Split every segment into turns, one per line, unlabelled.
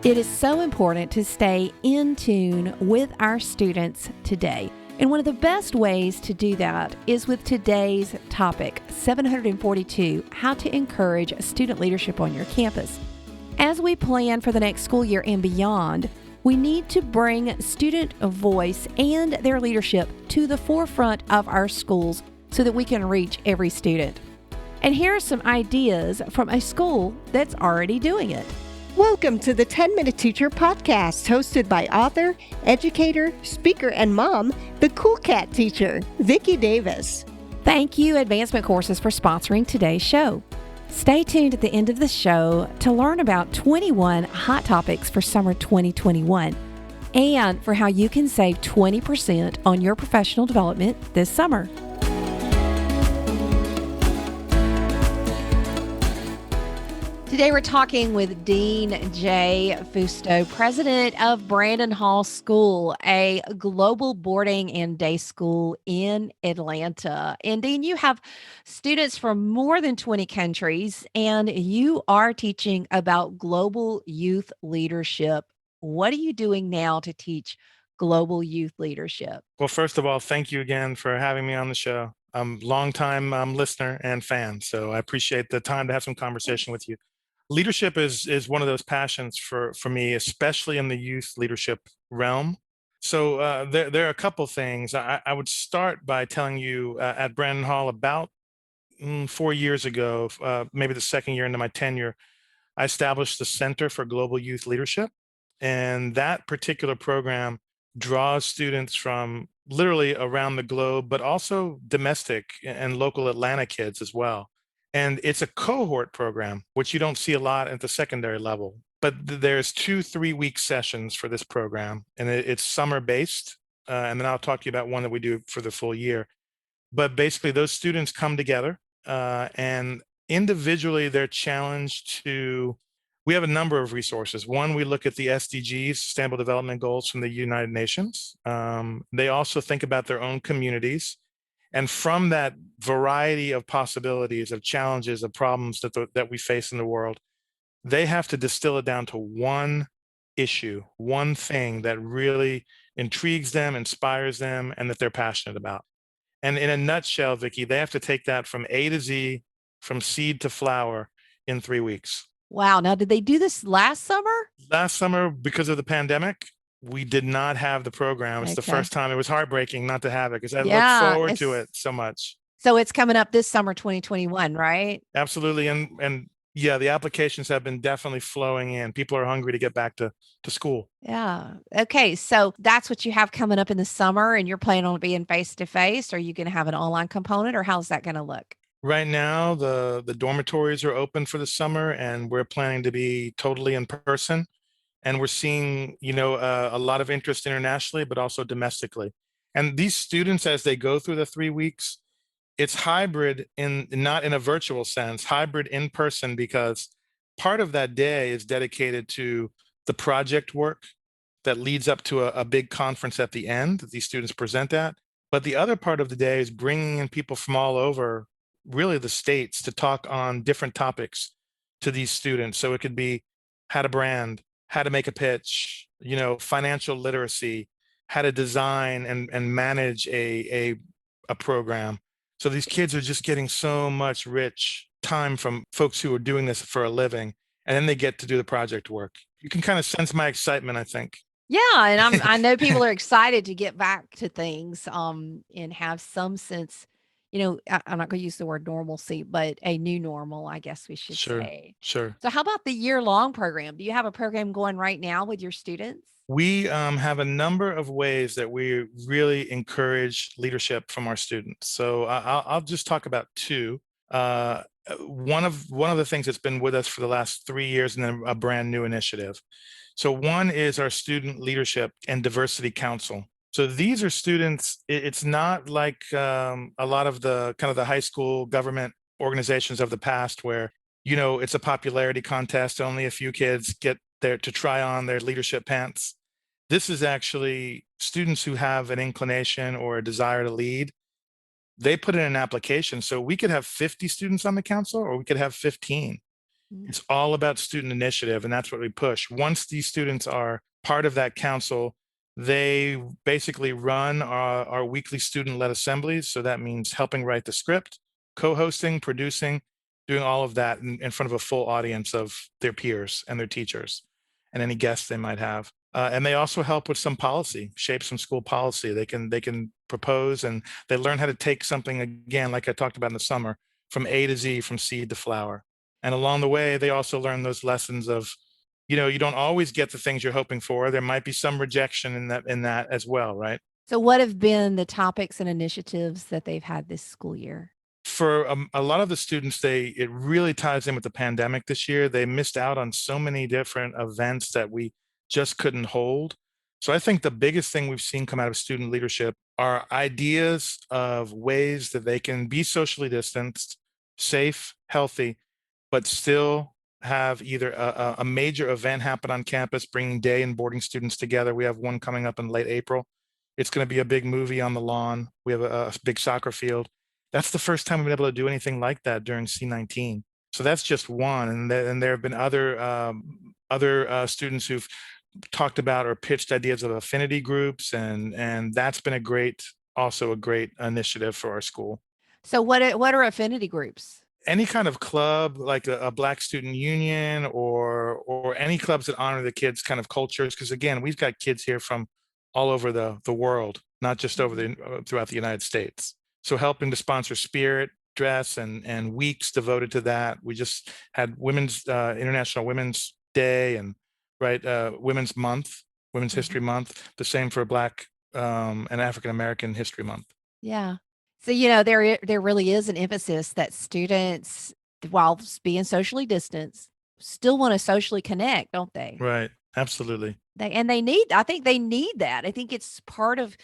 It is so important to stay in tune with our students today. And one of the best ways to do that is with today's topic, 742, How to Encourage Student Leadership on Your Campus. As we plan for the next school year and beyond, we need to bring student voice and their leadership to the forefront of our schools so that we can reach every student. And here are some ideas from a school that's already doing it.
Welcome to the 10-Minute Teacher Podcast, hosted by author, educator, speaker, and mom, the Cool Cat teacher, Vicki Davis.
Thank you, Advancement Courses, for sponsoring today's show. Stay tuned at the end of the show to learn about 21 hot topics for summer 2021 and for how you can save 20% on your professional development this summer. Today we're talking with Dean J. Fusto, president of Brandon Hall School, a global boarding and day school in Atlanta. And Dean, you have students from more than 20 countries, and you are teaching about global youth leadership. What are you doing now to teach global youth leadership?
Well, first of all, thank you again for having me on the show. I'm a longtime listener and fan, so I appreciate the time to have some conversation with you. Leadership is one of those passions for me, especially in the youth leadership realm. So there are a couple things. I would start by telling you at Brandon Hall about 4 years ago, maybe the second year into my tenure, I established the Center for Global Youth Leadership. And that particular program draws students from literally around the globe, but also domestic and local Atlanta kids as well. And it's a cohort program, which you don't see a lot at the secondary level. But there's 2 3-week sessions for this program, and it's summer-based. And then I'll talk to you about one that we do for the full year. But basically, those students come together, and individually, they're challenged to. We have a number of resources. One, we look at the SDGs, Sustainable Development Goals from the United Nations. They also think about their own communities. And from that variety of possibilities, of challenges, of problems that we face in the world, they have to distill it down to one issue, one thing that really intrigues them, inspires them, and that they're passionate about. And in a nutshell, Vicki, they have to take that from A to Z, from seed to flower in 3 weeks.
Wow. Now, did they do this last summer?
Last summer, because of the pandemic, we did not have the program. It's the first time. It was heartbreaking not to have it because I look forward to it so much.
So it's coming up this summer, 2021, right?
Absolutely. And yeah, the applications have been definitely flowing in. People are hungry to get back to school.
Yeah. Okay. So that's what you have coming up in the summer, and you're planning on being face-to-face. Are you going to have an online component, or how's that going to look?
Right now, the dormitories are open for the summer, and we're planning to be totally in person. And we're seeing, a lot of interest internationally, but also domestically. And these students, as they go through the 3 weeks, it's hybrid not in a virtual sense, hybrid in person, because part of that day is dedicated to the project work that leads up to a big conference at the end that these students present at. But the other part of the day is bringing in people from all over, really the states, to talk on different topics to these students. So it could be how to brand, how to make a pitch, financial literacy, how to design and manage a program. So these kids are just getting so much rich time from folks who are doing this for a living, and then they get to do the project work. You can kind of sense my excitement, I think.
Yeah, and I know people are excited to get back to things and have some sense. I'm not going to use the word normalcy, but a new normal, I guess we should say.
Sure.
So how about the year-long program? Do you have a program going right now with your students?
We have a number of ways that we really encourage leadership from our students. So I'll just talk about 2. One of the things that's been with us for the last 3 years, and then a brand new initiative. So one is our Student Leadership and Diversity Council. So these are students. It's not like a lot of the kind of the high school government organizations of the past where, it's a popularity contest. Only a few kids get there to try on their leadership pants. This is actually students who have an inclination or a desire to lead. They put in an application. So we could have 50 students on the council, or we could have 15.
Mm.
It's all about student initiative, and that's what we push. Once these students are part of that council, they basically run our weekly student-led assemblies. So that means helping write the script, co-hosting, producing, doing all of that in front of a full audience of their peers and their teachers and any guests they might have. And they also help with some policy, shape some school policy. They can propose, and they learn how to take something, again, like I talked about in the summer, from A to Z, from seed to flower. And along the way, they also learn those lessons of, you don't always get the things you're hoping for. There might be some rejection in that as well, right?
So, what have been the topics and initiatives that they've had this school year?
For a lot of the students, it really ties in with the pandemic this year. They missed out on so many different events that we just couldn't hold. So I think the biggest thing we've seen come out of student leadership are ideas of ways that they can be socially distanced, safe, healthy, but still have either a major event happen on campus, bringing day and boarding students together. We have one coming up in late April. It's going to be a big movie on the lawn. We have a big soccer field. That's the first time we've been able to do anything like that during C19. So that's just one, and there have been other students who've talked about or pitched ideas of affinity groups, and that's been also a great initiative for our school.
So, what are affinity groups?
Any kind of club, like a Black Student Union, or any clubs that honor the kids' kind of cultures, because again, we've got kids here from all over the world, not just over throughout the United States. So helping to sponsor spirit dress and weeks devoted to that. We just had International Women's Day, and Women's Month, Women's History Month. The same for Black and African American History Month.
Yeah. So, there really is an emphasis that students, while being socially distanced, still want to socially connect, don't they?
Right. Absolutely.
I think they need that. I think it's part of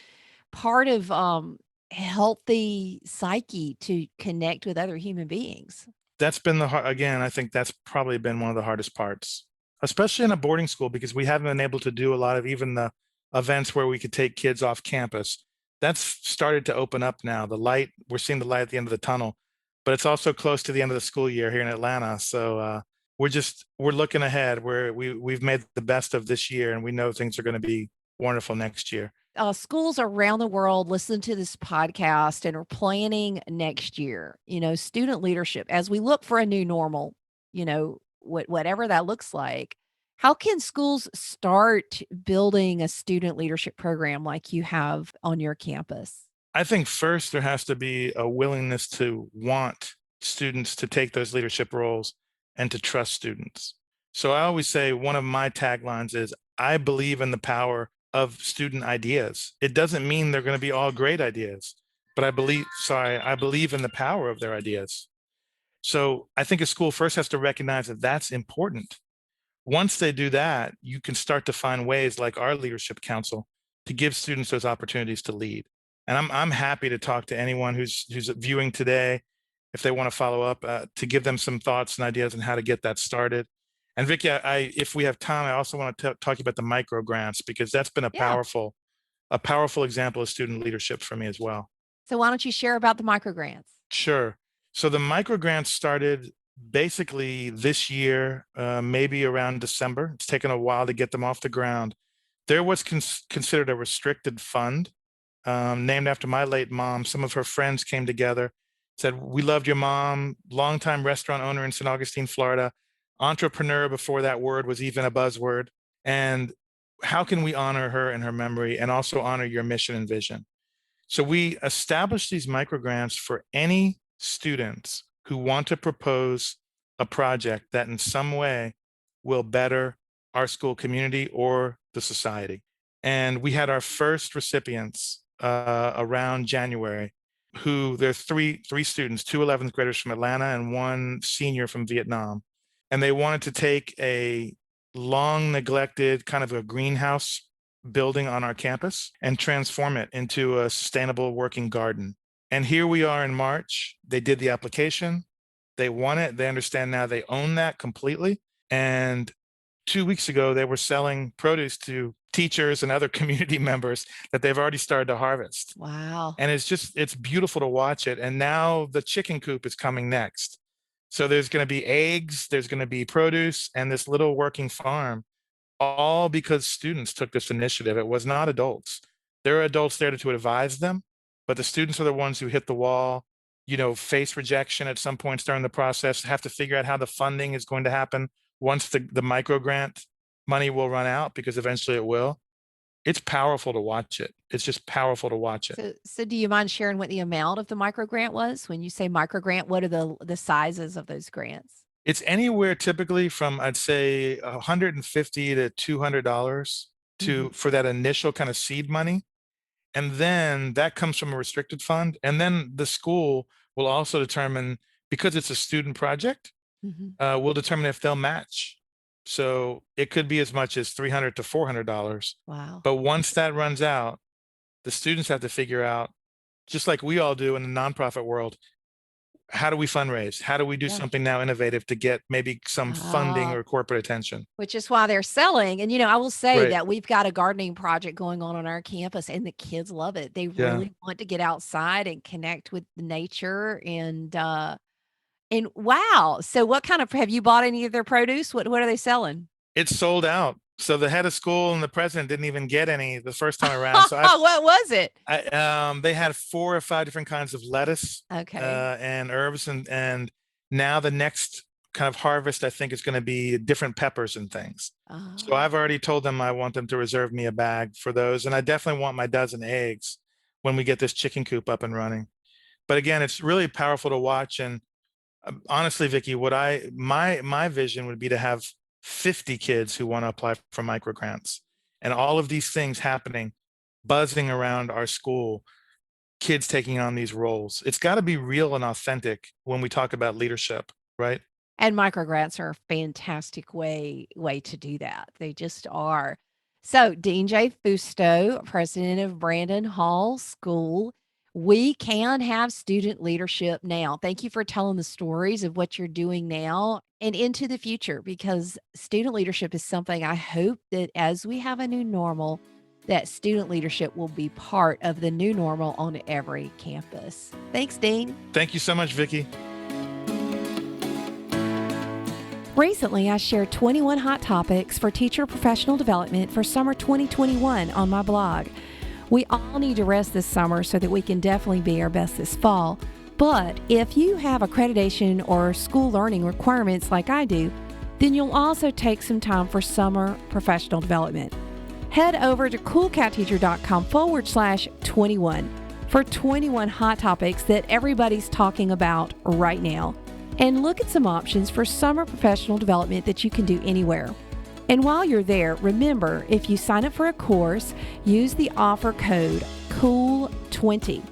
healthy psyche to connect with other human beings.
That's been again, I think that's probably been one of the hardest parts, especially in a boarding school, because we haven't been able to do a lot of even the events where we could take kids off campus. That's started to open up now. We're seeing the light at the end of the tunnel, but it's also close to the end of the school year here in Atlanta. So we're looking ahead. We've made the best of this year, and we know things are going to be wonderful next year.
Schools around the world listen to this podcast and are planning next year, student leadership as we look for a new normal, whatever that looks like. How can schools start building a student leadership program like you have on your campus?
I think first there has to be a willingness to want students to take those leadership roles and to trust students. So I always say one of my taglines is, I believe in the power of student ideas. It doesn't mean they're going to be all great ideas, but I believe in the power of their ideas. So I think a school first has to recognize that that's important. Once they do that, you can start to find ways, like our leadership council, to give students those opportunities to lead. And I'm happy to talk to anyone who's viewing today, if they want to follow up, to give them some thoughts and ideas on how to get that started. And Vicky, if we have time, I also want to talk about the microgrants, because that's been a
Yeah.
powerful example of student leadership for me as well.
So why don't you share about the microgrants?
Sure. So the microgrants started basically this year, maybe around December. It's taken a while to get them off the ground. There was considered a restricted fund, named after my late mom. Some of her friends came together, said, "We loved your mom, longtime restaurant owner in St. Augustine, Florida, entrepreneur before that word was even a buzzword. And how can we honor her and her memory and also honor your mission and vision?" So we established these microgrants for any students who want to propose a project that in some way will better our school community or the society. And we had our first recipients around January, there's three students, two 11th graders from Atlanta and one senior from Vietnam. And they wanted to take a long neglected kind of a greenhouse building on our campus and transform it into a sustainable working garden. And here we are in March. They did the application. They won it. They understand now they own that completely. And 2 weeks ago, they were selling produce to teachers and other community members that they've already started to harvest.
Wow.
And it's beautiful to watch it. And now the chicken coop is coming next. So there's going to be eggs, there's going to be produce, and this little working farm, all because students took this initiative. It was not adults. There are adults there to advise them, but the students are the ones who hit the wall, face rejection at some points during the process, have to figure out how the funding is going to happen once the micro grant money will run out, because eventually it will. It's powerful to watch it. It's just powerful to watch it.
So do you mind sharing what the amount of the microgrant was? When you say microgrant, what are the sizes of those grants?
It's anywhere typically from, I'd say, $150 to $200 for that initial kind of seed money. And then that comes from a restricted fund. And then the school will also determine, because it's a student project, will determine if they'll match. So it could be as much as $300 to $400.
Wow.
But once that runs out, the students have to figure out, just like we all do in the nonprofit world, how do we fundraise? How do we do something now innovative to get maybe some funding or corporate attention?
Which is why they're selling. And, I will say that we've got a gardening project going on our campus, and the kids love it. They really want to get outside and connect with nature. And wow. So what have you bought any of their produce? What are they selling?
It's sold out. So the head of school and the president didn't even get any the first time around. So
what was it?
They had 4 or 5 different kinds of lettuce, and herbs, and now the next kind of harvest, I think, is going to be different peppers and things. So I've already told them I want them to reserve me a bag for those, and I definitely want my dozen eggs when we get this chicken coop up and running. But again, it's really powerful to watch. And honestly, Vicki, my vision would be to have 50 kids who want to apply for microgrants, and all of these things happening, buzzing around our school, kids taking on these roles. It's got to be real and authentic when we talk about leadership, right?
And microgrants are a fantastic way to do that. They just are. So Dean J. Fusto, president of Brandon Hall School, we can have student leadership now. Thank you for telling the stories of what you're doing now and into the future, because student leadership is something I hope that as we have a new normal, that student leadership will be part of the new normal on every campus. Thanks, Dean.
Thank you so much, Vicki.
Recently, I shared 21 hot topics for teacher professional development for summer 2021 on my blog. We all need to rest this summer so that we can definitely be our best this fall. But if you have accreditation or school learning requirements like I do, then you'll also take some time for summer professional development. Head over to coolcatteacher.com/21 for 21 hot topics that everybody's talking about right now. And look at some options for summer professional development that you can do anywhere. And while you're there, remember, if you sign up for a course, use the offer code COOL20.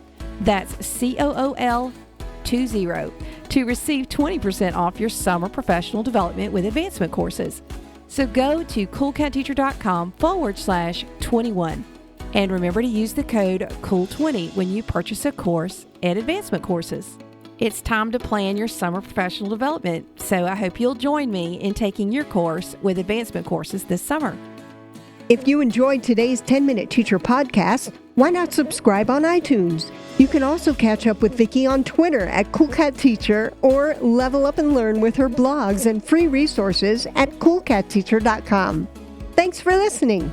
That's COOL20 to receive 20% off your summer professional development with advancement courses. So go to coolcatteacher.com/21 and remember to use the code COOL20 when you purchase a course at advancement courses. It's time to plan your summer professional development, so I hope you'll join me in taking your course with advancement courses this summer.
If you enjoyed today's 10-Minute Teacher podcast, why not subscribe on iTunes? You can also catch up with Vicki on Twitter at CoolCatTeacher, or level up and learn with her blogs and free resources at coolcatteacher.com. Thanks for listening.